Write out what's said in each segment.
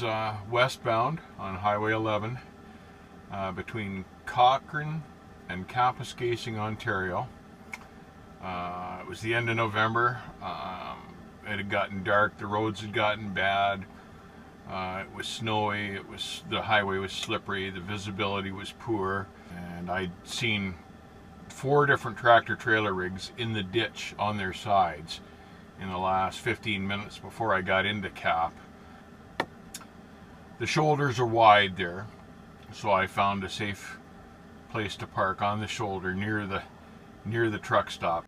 was westbound on Highway 11 between Cochrane and Kapuskasing, Ontario. It was the end of November. It had gotten dark. The roads had gotten bad. It was snowy. The highway was slippery. The visibility was poor, and I'd seen 4 different tractor trailer rigs in the ditch on their sides in the last 15 minutes before I got into Cap. The shoulders are wide there, so I found a safe place to park on the shoulder near the truck stop.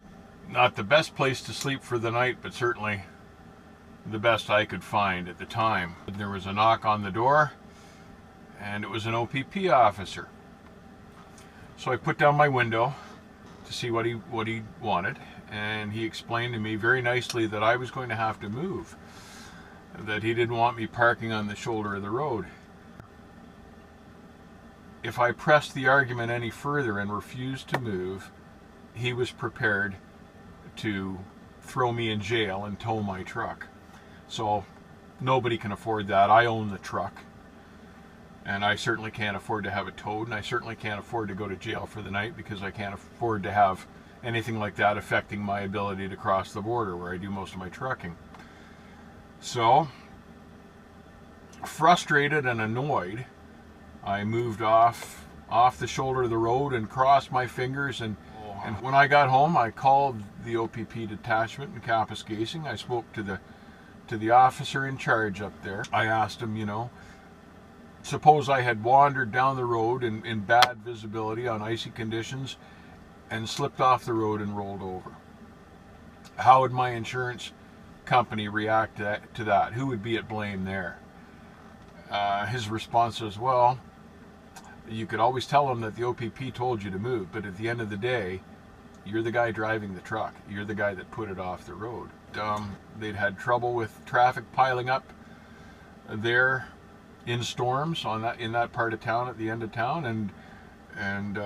Not the best place to sleep for the night, but certainly the best I could find at the time. There was a knock on the door, and it was an OPP officer. So I put down my window to see what he wanted, and he explained to me very nicely that I was going to have to move, that he didn't want me parking on the shoulder of the road. If I pressed the argument any further and refused to move, he was prepared to throw me in jail and tow my truck. So nobody can afford that. I own the truck, and I certainly can't afford to have it towed, and I certainly can't afford to go to jail for the night, because I can't afford to have anything like that affecting my ability to cross the border where I do most of my trucking. So, frustrated and annoyed, I moved off the shoulder of the road and crossed my fingers, and when I got home, I called the OPP detachment in Kapuskasing. I spoke to the officer in charge up there. I asked him, suppose I had wandered down the road in bad visibility on icy conditions and slipped off the road and rolled over. How would my insurance company react to that? Who would be at blame there? His response was, well, you could always tell them that the OPP told you to move, but at the end of the day, you're the guy driving the truck. You're the guy that put it off the road. They'd had trouble with traffic piling up there in storms in that part of town, at the end of town, and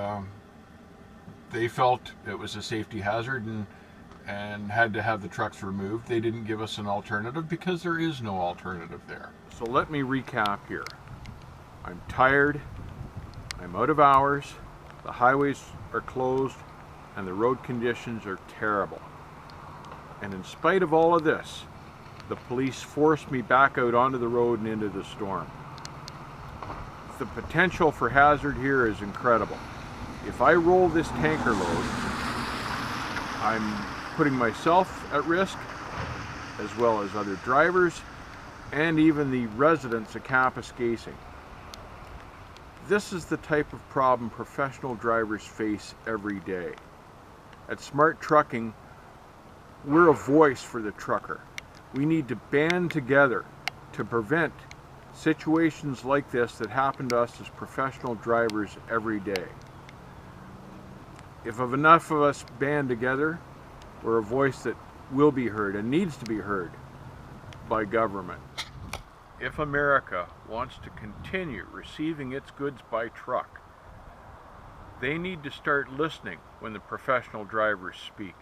they felt it was a safety hazard and had to have the trucks removed. They didn't give us an alternative because there is no alternative there. So let me recap here. I'm tired, I'm out of hours, the highways are closed, and the road conditions are terrible. And in spite of all of this, the police forced me back out onto the road and into the storm. The potential for hazard here is incredible. If I roll this tanker load, I'm putting myself at risk, as well as other drivers, and even the residents of Kapuskasing. This is the type of problem professional drivers face every day. At Smart Trucking, we're a voice for the trucker. We need to band together to prevent situations like this that happen to us as professional drivers every day. If enough of us band together, we're a voice that will be heard and needs to be heard by government. If America wants to continue receiving its goods by truck, they need to start listening when the professional drivers speak.